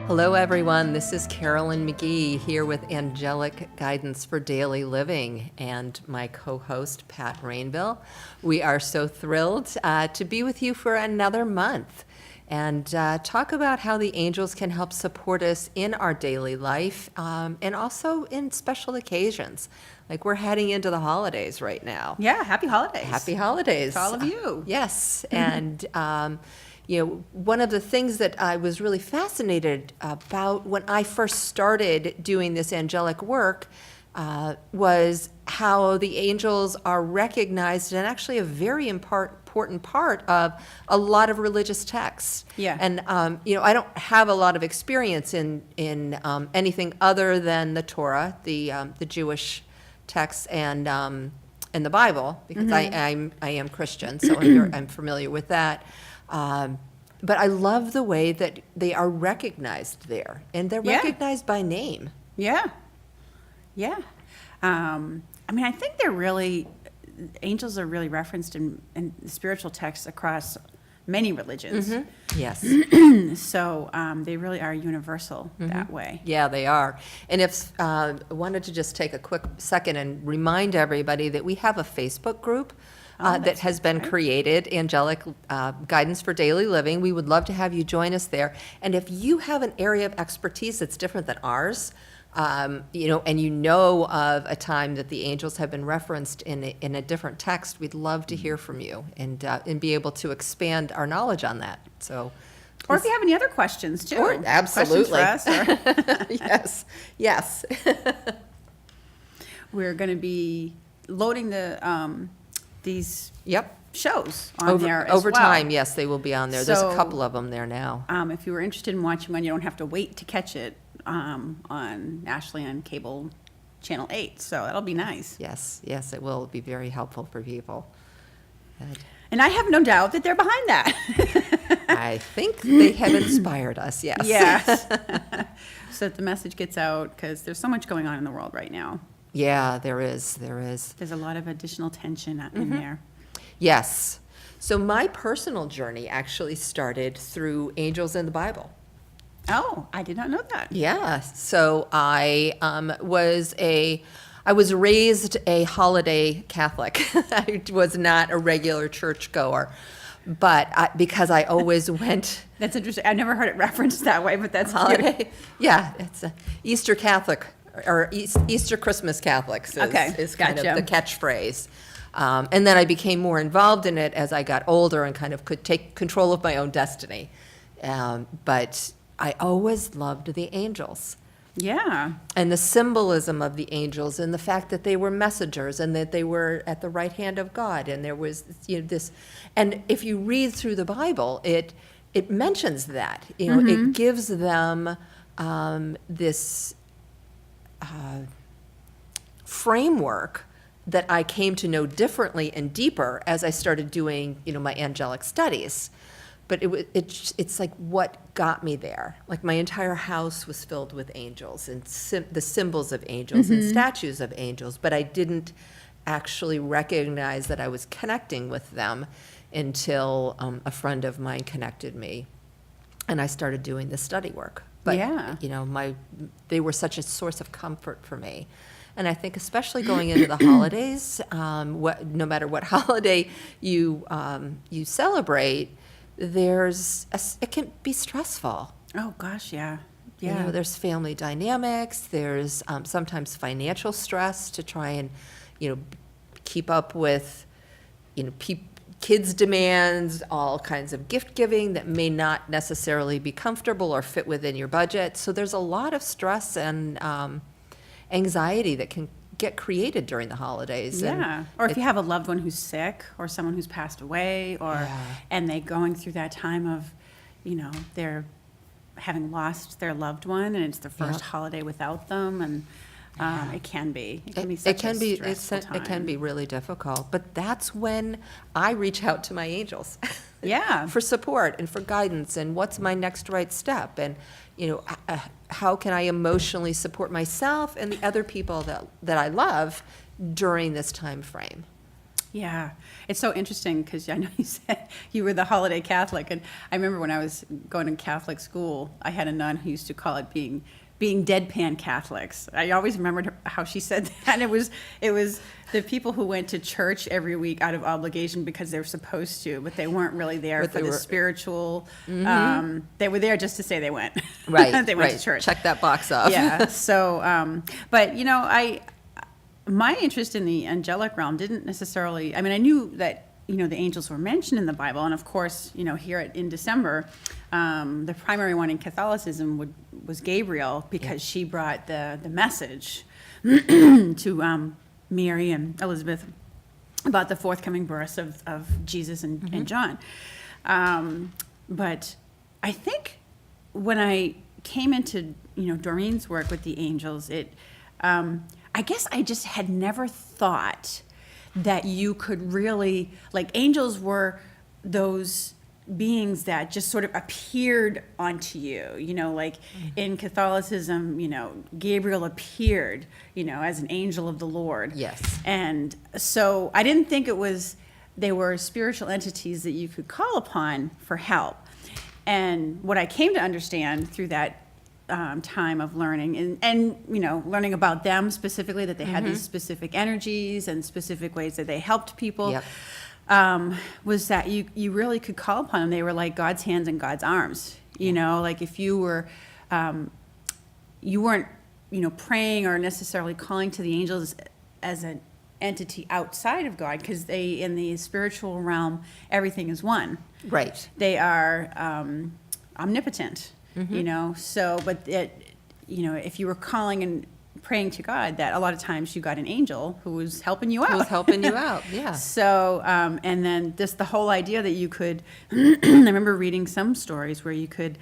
Hello, everyone. This is Carolyn McGee here with Angelic Guidance for Daily Living and my co-host, Pat Rainville. We are so thrilled to be with you for another month and talk about how the angels can help support us in our daily life and also in special occasions. Like we're heading into the holidays right now. Yeah, happy holidays. Happy holidays. To all of you. Yes, and one of the things that I was really fascinated about when I first started doing this angelic work was how the angels are recognized and actually a very important part of a lot of religious texts. Yeah. And I don't have a lot of experience in anything other than the Torah, the Jewish texts, and the Bible, because I am Christian, so I'm familiar with that. But I love the way that they are recognized there, and they're recognized by name. Yeah. Yeah. I think angels are really referenced in spiritual texts across many religions. Mm-hmm. Yes. So they really are universal that way. Yeah, they are. And if I wanted to just take a quick second and remind everybody that we have a Facebook group that has been created, Angelic Guidance for Daily Living. We would love to have you join us there. And if you have an area of expertise that's different than ours, and you know of a time that the angels have been referenced in a different text, we'd love to hear from you and be able to expand our knowledge on that. So, or if you have any other questions too. Or, absolutely. Questions for us, Yes. We're going to be loading these shows on there over well. time. Yes, they will be on there. There's a couple of them there now. If you were interested in watching one, you don't have to wait to catch it nationally on cable channel 8, so that'll be nice. Yes, it will be very helpful for people. And I have no doubt that they're behind that. I think they have inspired us, yes. Yes. So that the message gets out, because there's so much going on in the world right now. Yeah, there is. There's a lot of additional tension in there. Yes. So my personal journey actually started through angels in the Bible. Oh, I did not know that. Yeah. So I was raised a holiday Catholic. I was not a regular churchgoer, but because I always went. That's interesting. I've never heard it referenced that way, but that's holiday. Cute. Yeah, it's a Easter Catholic. Or Easter Christmas Catholics is kind of the catchphrase. And then I became more involved in it as I got older and kind of could take control of my own destiny. But I always loved the angels. Yeah. And the symbolism of the angels and the fact that they were messengers and that they were at the right hand of God. And there was this. And if you read through the Bible, it mentions that. It gives them this framework that I came to know differently and deeper as I started doing, my angelic studies. But it's like what got me there. Like my entire house was filled with angels and the symbols of angels and statues of angels, but I didn't actually recognize that I was connecting with them until a friend of mine connected me, and I started doing the study work. But, they were such a source of comfort for me. And I think especially going into the holidays, no matter what holiday you celebrate, it can be stressful. Oh, gosh, yeah. Yeah. There's family dynamics. There's sometimes financial stress to try and, keep up with, kids' demands, all kinds of gift giving that may not necessarily be comfortable or fit within your budget. So there's a lot of stress and anxiety that can get created during the holidays. Yeah. Or if you have a loved one who's sick or someone who's passed away and they're going through that time of, they're having lost their loved one and it's the first holiday without them, and it can be such a stressful time. It can be really difficult, but that's when I reach out to my angels. Yeah. For support and for guidance and what's my next right step, and how can I emotionally support myself and the other people that I love during this time frame. Yeah, it's so interesting because I know you said you were the holiday Catholic, and I remember when I was going to Catholic school, I had a nun who used to call it being deadpan Catholics. I always remembered how she said that. It was the people who went to church every week out of obligation because they were supposed to, but they weren't really there But for they the were- spiritual. They were there just to say they went. Right. They went to church. Check that box off. Yeah. So, but my interest in the angelic realm didn't necessarily, I mean, I knew that, the angels were mentioned in the Bible. And of course, here in December, the primary one in Catholicism was Gabriel because she brought the message to Mary and Elizabeth about the forthcoming births of Jesus and John. But I think when I came into, Doreen's work with the angels, I guess I just had never thought that you could really, like, angels were those beings that just sort of appeared onto you, like in Catholicism, Gabriel appeared, as an angel of the Lord. Yes. And so I didn't think they were spiritual entities that you could call upon for help. And what I came to understand through that time of learning and learning about them specifically, that they had these specific energies and specific ways that they helped people. Yep. Was that you really could call upon them. They were like God's hands and God's arms. Like if you were, you weren't, praying or necessarily calling to the angels as an entity outside of God, because in the spiritual realm, everything is one. Right. They are omnipotent. So, but if you were calling and praying to God, that a lot of times you got an angel who was helping you out. Who was helping you out, yeah. So, and then just the whole idea that you could, I remember reading some stories where you could,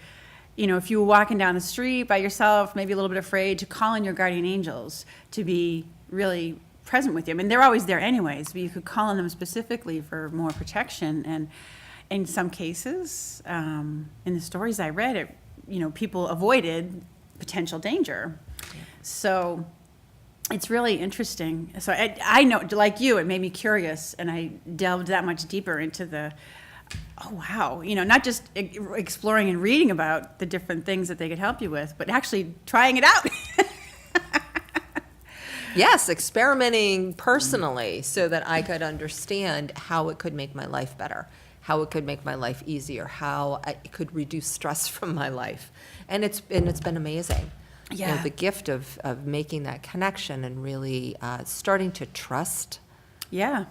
if you were walking down the street by yourself, maybe a little bit afraid, to call on your guardian angels to be really present with you. I mean, they're always there anyways, but you could call on them specifically for more protection. And in some cases, in the stories I read, people avoided potential danger. So it's really interesting. So I know, like you, it made me curious, and I delved that much deeper into not just exploring and reading about the different things that they could help you with, but actually trying it out. Yes, experimenting personally so that I could understand how it could make my life better, how it could make my life easier, how it could reduce stress from my life. And it's been amazing. Yeah. The gift of making that connection and really starting to trust. Yeah.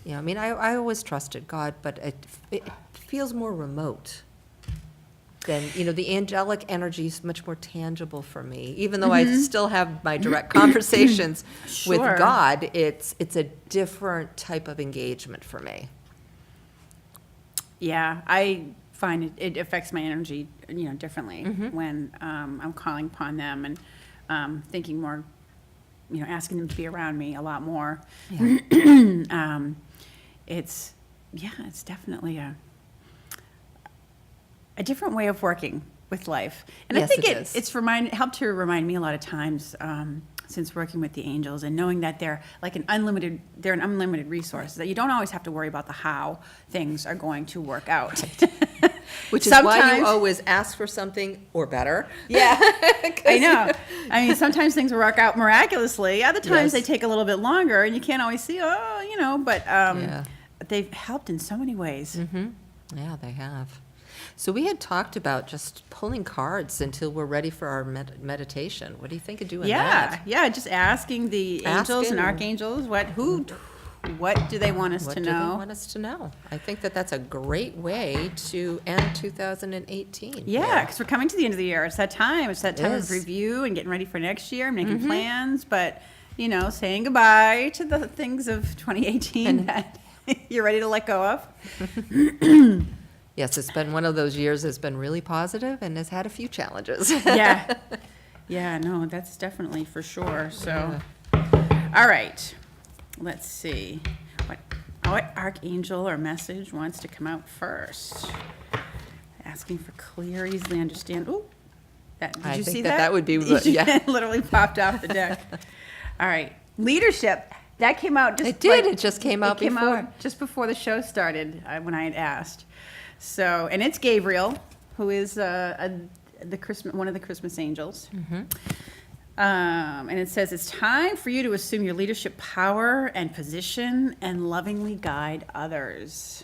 I mean, I always trusted God, but it feels more remote than, the angelic energy is much more tangible for me. Even though I still have my direct conversations with Sure. God, it's a different type of engagement for me. Yeah, I find it affects my energy, differently when I'm calling upon them and thinking more, asking them to be around me a lot more. Yeah. It's definitely a different way of working with life, and I Yes, think it is. it's helped to remind me a lot of times. Since working with the angels and knowing that they're an unlimited resource, that you don't always have to worry about the how things are going to work out. Which is why Sometimes- you always ask for something or better. Yeah, I know. I mean, sometimes things work out miraculously. Other times Yes. they take a little bit longer, and you can't always see, but Yeah. they've helped in so many ways. Yeah, they have. So we had talked about just pulling cards until we're ready for our meditation. What do you think of doing that? Yeah, just asking the angels and Asking. archangels what do they want us What to do they know? want us to know? I think that's a great way to end 2018. Yeah, because we're coming to the end of the year. It's that time. It's that time of is. review and getting ready for next year, making plans, but, saying goodbye to the things of 2018 that you're ready to let go of. Yes, it's been one of those years that's been really positive and has had a few challenges. Yeah. Yeah, no, that's definitely for sure. So, all right. Let's see. What archangel or message wants to come out first? Asking for clear, easily understand. Ooh, did I you think see that would be, yeah. Literally popped off the deck. All right. Leadership. That came out just It did. like- It just came out It came before. out just before the show started, when I had asked. So, and it's Gabriel, who is one of the Christmas angels. Mm-hmm. And it says, it's time for you to assume your leadership power and position and lovingly guide others.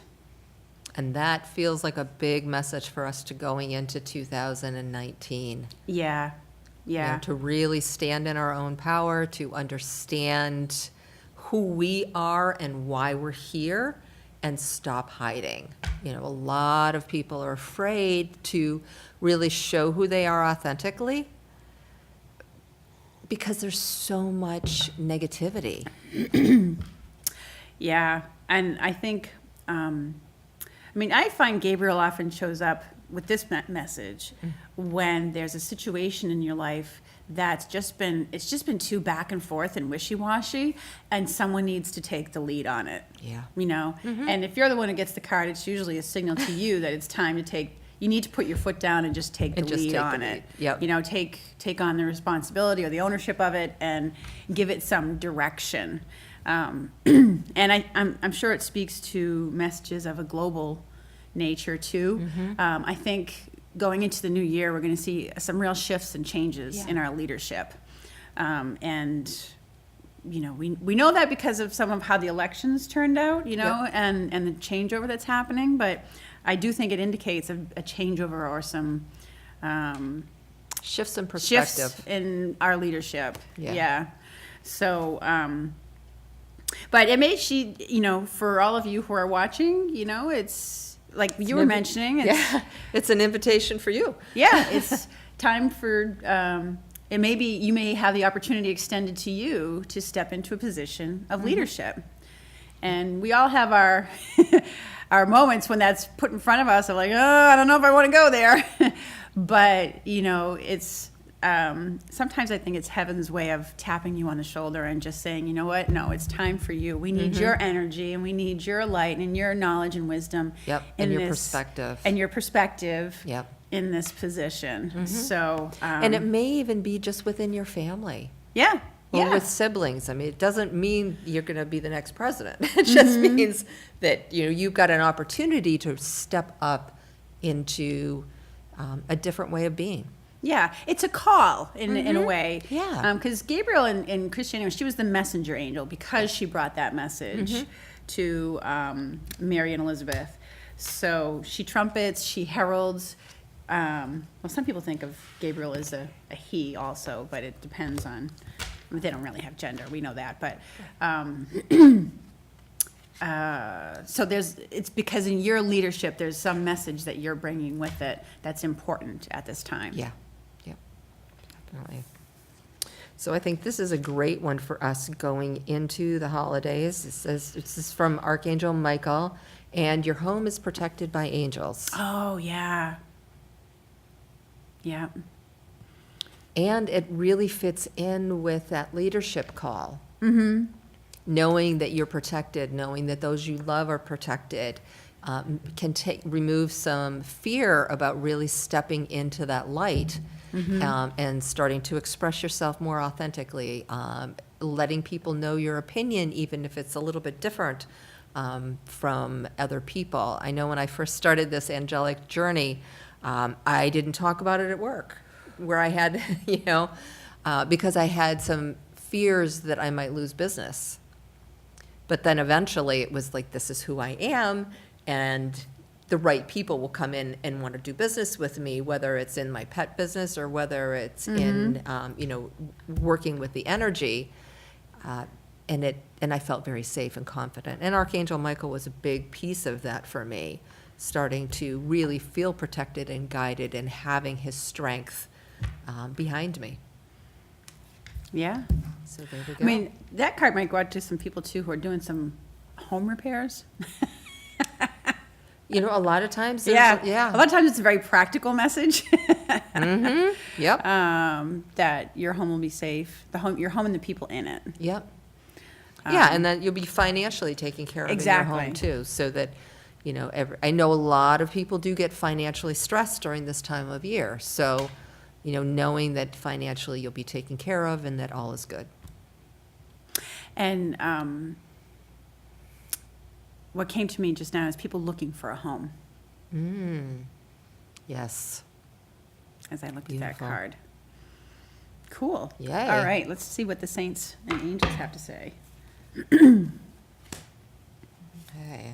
And that feels like a big message for us to going into 2019. Yeah, You yeah. know, to really stand in our own power, to understand who we are and why we're here, and stop hiding. You know, a lot of people are afraid to really show who they are authentically because there's so much negativity. Yeah, and I think, I find Gabriel often shows up with this message when there's a situation in your life that's it's just been too back and forth and wishy-washy, and someone needs to take the lead on it. Yeah. You know, and if you're the one who gets the card, it's usually a signal to you that it's time to you need to put your foot down and just take the lead on it. Yep. You know, take on the responsibility or the ownership of it and give it some direction. And I'm sure it speaks to messages of a global nature too. I think going into the new year, we're going to see some real shifts and changes in our leadership. And, you know, we know that because of some of how the elections turned out, you know, and the changeover that's happening. But I do think it indicates a changeover or some Shifts in perspective. shifts in our leadership. Yeah. So, but it may, you know, for all of you who are watching, you know, it's like you were mentioning. It's an invitation for you. Yeah, it's time for, it may be, you may have the opportunity extended to you to step into a position of leadership. And we all have our, our moments when that's put in front of us of like, oh, I don't know if I want to go there. But, you know, it's, sometimes I think it's heaven's way of tapping you on the shoulder and just saying, you know what, no, it's time for you. We need your energy and we need your light and your knowledge and wisdom. Yep, and your perspective. And your perspective Yep. in this position. So, And it may even be just within your family. yeah, Or yeah. with siblings. I mean, it doesn't mean you're going to be the next president. It just means that, you know, you've got an opportunity to step up into a different way of being. Yeah, it's a call in a way. Yeah. Because Gabriel in Christianity, she was the messenger angel because she brought that message to Mary and Elizabeth. So she trumpets, she heralds. Well, some people think of Gabriel as a he also, but it depends on, they don't really have gender, we know that. But so it's because in your leadership, there's some message that you're bringing with it that's important at this time. Yeah, yep, definitely. So I think this is a great one for us going into the holidays. It says, this is from Archangel Michael, and your home is protected by angels. Oh, yeah. Yeah. And it really fits in with that leadership call. Knowing that you're protected, knowing that those you love are protected, can remove some fear about really stepping into that light and starting to express yourself more authentically, letting people know your opinion, even if it's a little bit different from other people. I know when I first started this angelic journey, I didn't talk about it at work, where I had, you know, because I had some fears that I might lose business. But then eventually it was like, this is who I am, and the right people will come in and want to do business with me, whether it's in my pet business or whether it's in, you know, working with the energy. And I felt very safe and confident. And Archangel Michael was a big piece of that for me, starting to really feel protected and guided and having his strength behind me. Yeah. So there we go. I mean, that card might go out to some people too who are doing some home repairs. You know, a lot of times, Yeah. yeah. A lot of times it's a very practical message. Yep, That your home will be safe, your home and the people in it. yep. Yeah, and then you'll be financially taken care of in your home Exactly. too, so that, you know, I know a lot of people do get financially stressed during this time of year. So, you know, knowing that financially you'll be taken care of and that all is good. And what came to me just now is people looking for a home. Yes. As I looked Beautiful. at that card. Cool. Yay. All right, let's see what the saints and angels have to say. Okay.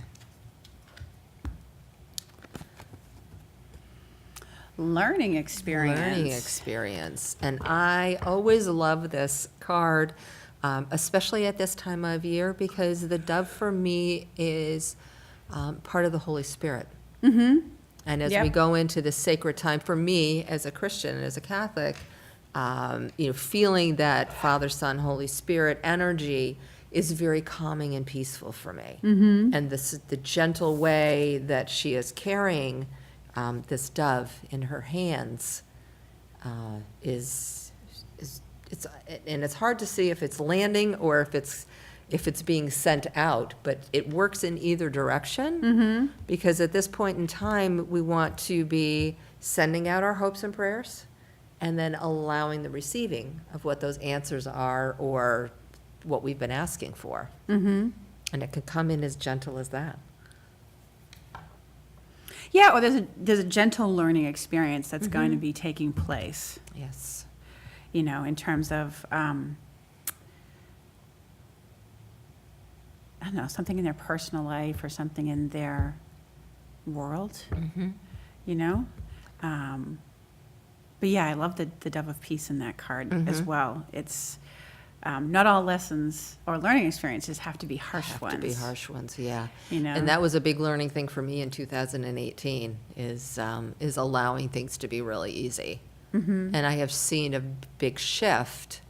Learning experience. Learning experience. And I always love this card, especially at this time of year, because the dove for me is part of the Holy Spirit. Mm-hmm. And as Yep. we go into this sacred time, for me as a Christian and as a Catholic, feeling that Father, Son, Holy Spirit energy is very calming and peaceful for me. Mm-hmm. And the gentle way that she is carrying this dove in her hands it's hard to see if it's landing or if it's being sent out, but it works in either direction. Mm-hmm. Because at this point in time, we want to be sending out our hopes and prayers and then allowing the receiving of what those answers are or what we've been asking for. Mm-hmm. And it can come in as gentle as that. Yeah, or there's a gentle learning experience that's going to be taking place, Yes. in terms of, I don't know, something in their personal life or something in their world, you know? But yeah, I love the Dove of Peace in that card as well. It's not all lessons or learning experiences have to be harsh ones. Have to be harsh ones, yeah. You know? And that was a big learning thing for me in 2018, is allowing things to be really easy. And I have seen a big shift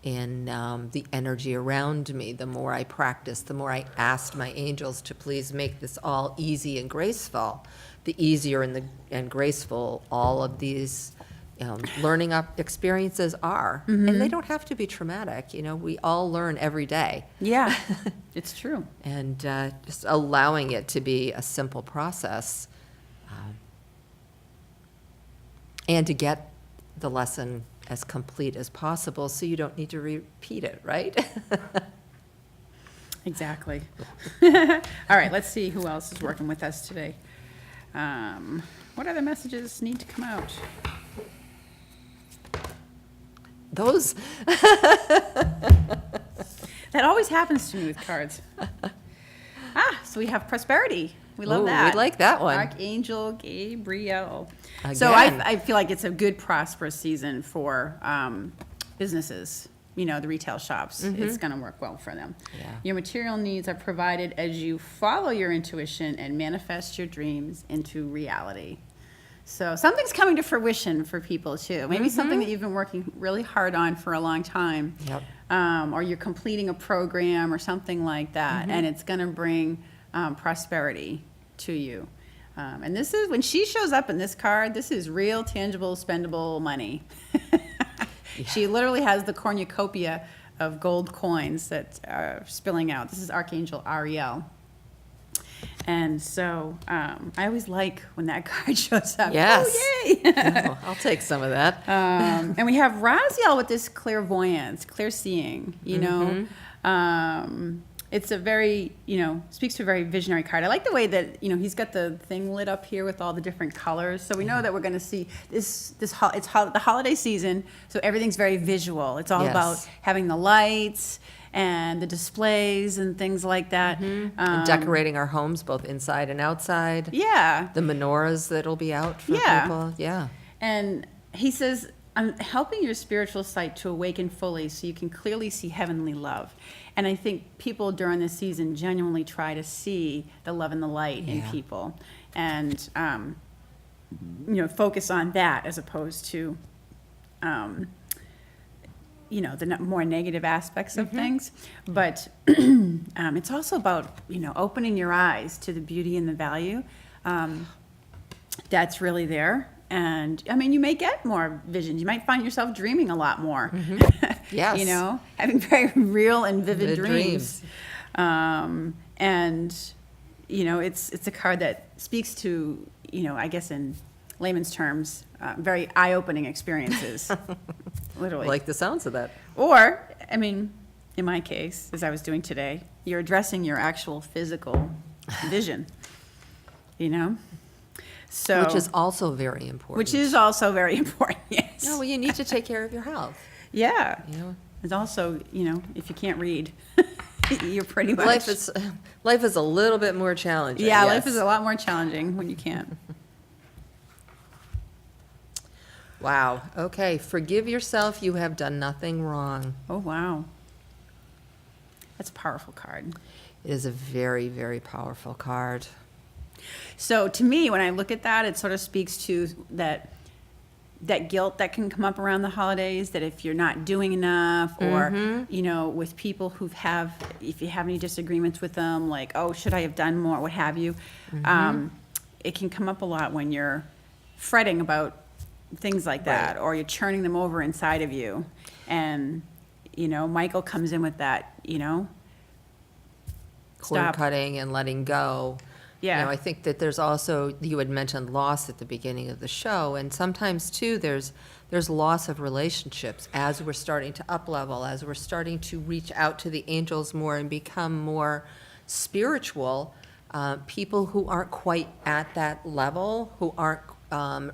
in the energy around me. The more I practiced, the more I asked my angels to please make this all easy and graceful, the easier and graceful all of these learning experiences are. And they don't have to be traumatic. We all learn every day. Yeah, it's true. And just allowing it to be a simple process and to get the lesson as complete as possible so you don't need to repeat it, right? Exactly. All right, let's see who else is working with us today. What other messages need to come out? Those, That always happens to me with cards. So we have prosperity. We love Ooh, that. we like that one. Archangel Gabriel. So Again. I feel like it's a good prosperous season for businesses. The retail shops. It's going to work well for them. Yeah. Your material needs are provided as you follow your intuition and manifest your dreams into reality. So something's coming to fruition for people too. Maybe something that you've been working really hard on for a long time. Yep. Or you're completing a program or something like that, and it's going to bring prosperity to you. And this is, when she shows up in this card, this is real, tangible, spendable money. She literally has the cornucopia of gold coins that are spilling out. This is Archangel Ariel. And so I always like when that card shows up. Yes. Oh, yay! Oh, I'll take some of that. And we have Raziel with this clairvoyance, clear seeing, It's a very, speaks to a very visionary card. I like the way that, he's got the thing lit up here with all the different colors. So we know that we're going to see it's the holiday season, so everything's very visual. It's all Yes. about having the lights and the displays and things like that. And decorating our homes, both inside and outside. Yeah. The menorahs that'll be out for Yeah. people. Yeah. And he says, I'm helping your spiritual sight to awaken fully so you can clearly see heavenly love. And I think people during this season genuinely try to see the love and the light in Yeah. people and, focus on that as opposed to, the more negative aspects of things. But it's also about, opening your eyes to the beauty and the value that's really there. And you may get more visions. You might find yourself dreaming a lot more. Yes. Having very real and vivid The dreams. And it's a card that speaks to, I guess in layman's terms, very eye-opening experiences. Literally. Like the sounds of that. Or, in in my case, as I was doing today, you're addressing your actual physical vision, you know? So, Which is also very important. which is also very important, yes. No, well, you need to take care of your health. Yeah. You know, It's also, you know, if you can't read, you're pretty much. life is a little bit more challenging. Yeah, yes. life is a lot more challenging when you can't. Wow. Okay. Forgive yourself. You have done nothing wrong. Oh, wow. That's a powerful card. It is a very, very powerful card. So to me, when I look at that, it sort of speaks to that guilt that can come up around the holidays, that if you're not doing enough, or, you know, with people if you have any disagreements with them, like, oh, should I have done more, what have you, it can come up a lot when you're fretting about things like that, or you're churning them over inside of you. And, you know, Michael comes in with that, you know, Cord stop. cutting and letting go. Yeah. You know, I think that there's also, you had mentioned loss at the beginning of the show, and sometimes too, there's loss of relationships as we're starting to up-level, as we're starting to reach out to the angels more and become more spiritual. People who aren't quite at that level, who aren't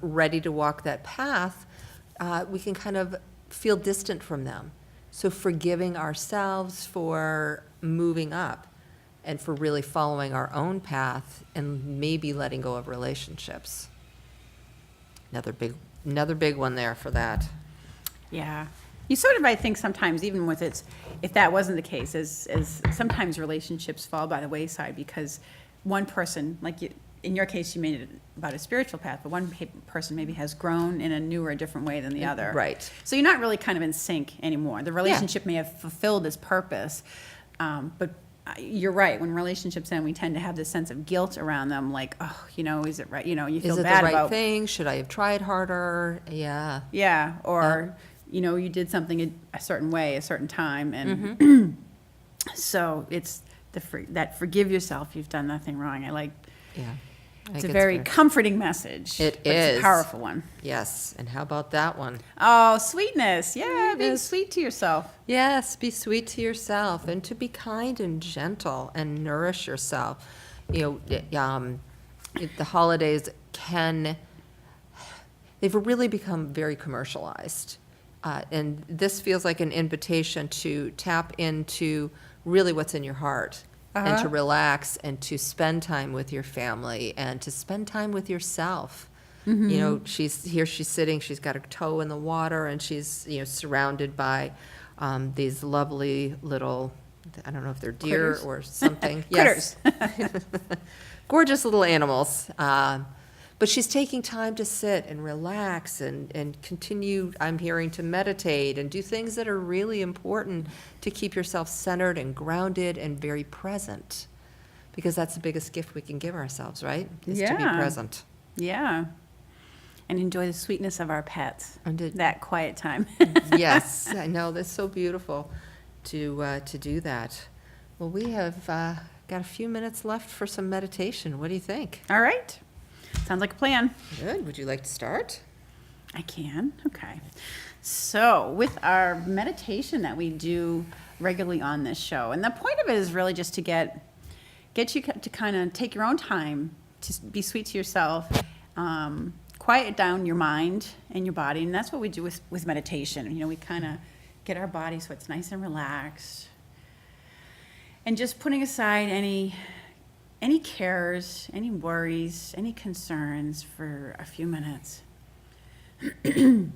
ready to walk that path, we can kind of feel distant from them. So forgiving ourselves for moving up and for really following our own path and maybe letting go of relationships. Another big one there for that. Yeah. You sort of, I think sometimes, even with if that wasn't the case, as sometimes relationships fall by the wayside because one person, like in your case, you made it about a spiritual path, but one person maybe has grown in a new or a different way than the other. Right. So you're not really kind of in sync anymore. The relationship may have fulfilled its purpose, but you're right. When relationships end, we tend to have this sense of guilt around them, like, oh, you know, is it right? You know, you feel Is it bad the right about thing? Should I have tried harder? Yeah. Yeah, or you know, you did something a certain way, a certain time, and so it's that forgive yourself. You've done nothing wrong. I like. Yeah. It's a very comforting message. It but It's is. a powerful one. Yes. And how about that one? Oh, sweetness. Yeah, being Sweetness. sweet to yourself. Yes, be sweet to yourself and to be kind and gentle and nourish yourself. You know, the holidays they've really become very commercialized. And this feels like an invitation to tap into really what's in your heart and to relax and to spend time with your family and to spend time with yourself. You know, she's sitting, she's got her toe in the water, and she's, you know, surrounded by these lovely little, I don't know if they're deer Critters. or something. Critters. Yes. Gorgeous little animals. But she's taking time to sit and relax and continue, I'm hearing, to meditate and do things that are really important to keep yourself centered and grounded and very present. Because that's the biggest gift we can give ourselves, right? Is to be Yeah. present. Yeah, and enjoy the sweetness of our pets. And That quiet time. Yes, I know, that's so beautiful to do that. Well, we have got a few minutes left for some meditation. What do you think? All right. Sounds like a plan. Good. Would you like to start? I can. Okay. So, with our meditation that we do regularly on this show, and the point of it is really just to get you to kind of take your own time to be sweet to yourself, quiet down your mind and your body, and that's what we do with meditation. You know, we kind of get our body so it's nice and relaxed, and just putting aside any cares, any worries, any concerns for a few minutes. And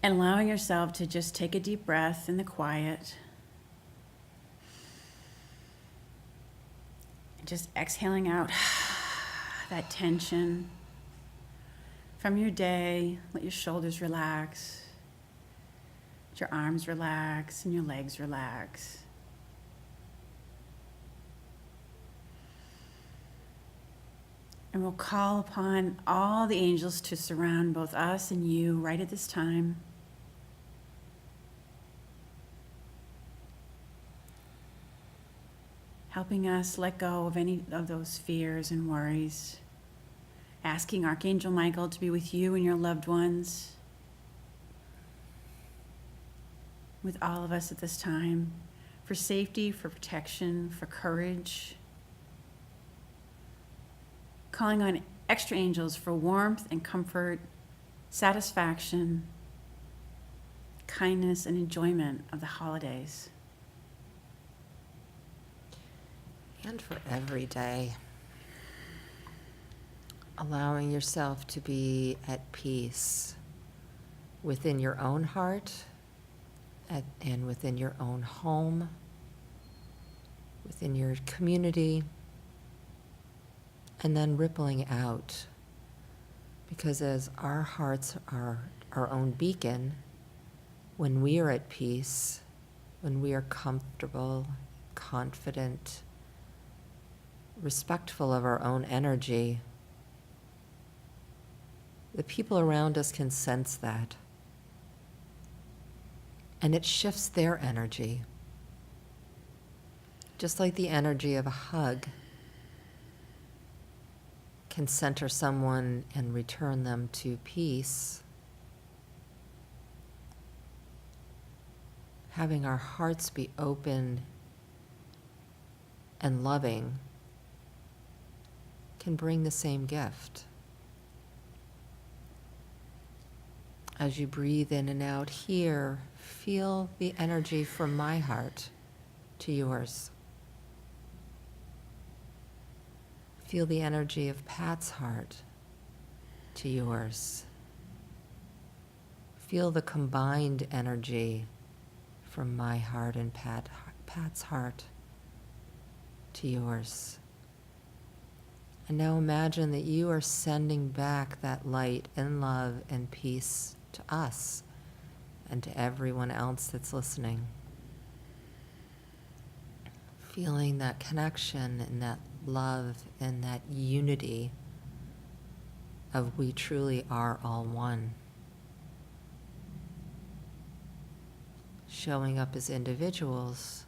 allowing yourself to just take a deep breath in the quiet. Just exhaling out that tension from your day. Let your shoulders relax. Let your arms relax and your legs relax. And we'll call upon all the angels to surround both us and you right at this time. Helping us let go of any of those fears and worries. Asking Archangel Michael to be with you and your loved ones. with all of us at this time, for safety, for protection, for courage. Calling on extra angels for warmth and comfort, satisfaction, kindness, and enjoyment of the holidays. And for every day. Allowing yourself to be at peace within your own heart and within your own home, within your community, and then rippling out. Because as our hearts are our own beacon, when we are at peace, when we are comfortable, confident, respectful of our own energy, the people around us can sense that. And it shifts their energy. Just like the energy of a hug can center someone and return them to peace. Having our hearts be open and loving can bring the same gift. As you breathe in and out here, feel the energy from my heart to yours. Feel the energy of Pat's heart to yours. Feel the combined energy from my heart and Pat's heart to yours. And now imagine that you are sending back that light and love and peace to us and to everyone else that's listening. Feeling that connection and that love and that unity of we truly are all one. Showing up as individuals,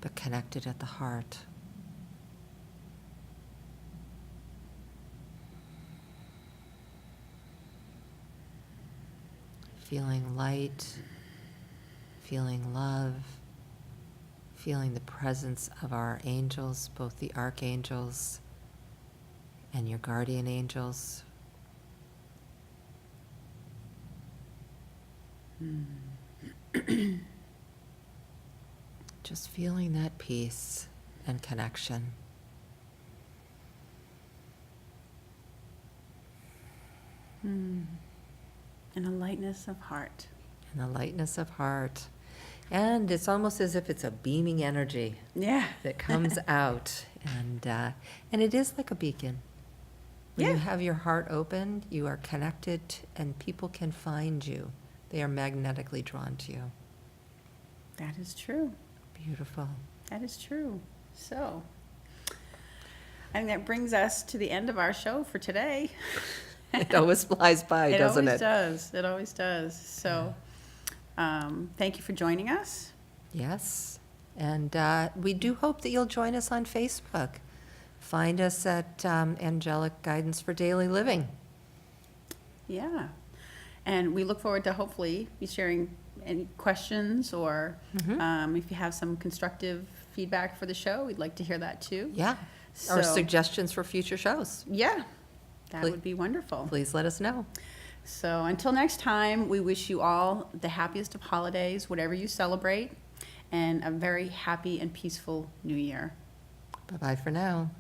but connected at the heart. Feeling light, feeling love, feeling the presence of our angels, both the archangels and your guardian angels. Just feeling that peace and connection. And a lightness of heart. And the lightness of heart. And it's almost as if it's a beaming energy Yeah. that comes out. And it is like a beacon. When you Yeah. have your heart open, you are connected and people can find you. They are magnetically drawn to you. That is true. Beautiful. That is true. So, I think that brings us to the end of our show for today. It always flies by, doesn't It always it? does. It always does. So, thank you for joining us. Yes. And we do hope that you'll join us on Facebook. Find us at Angelic Guidance for Daily Living. Yeah. And we look forward to hopefully be sharing any questions or if you have some constructive feedback for the show, we'd like to hear that too. Yeah. Or So- suggestions for future shows. Yeah, that Please- would be wonderful. Please let us know. So until next time, we wish you all the happiest of holidays, whatever you celebrate, and a very happy and peaceful new year. Bye-bye for now.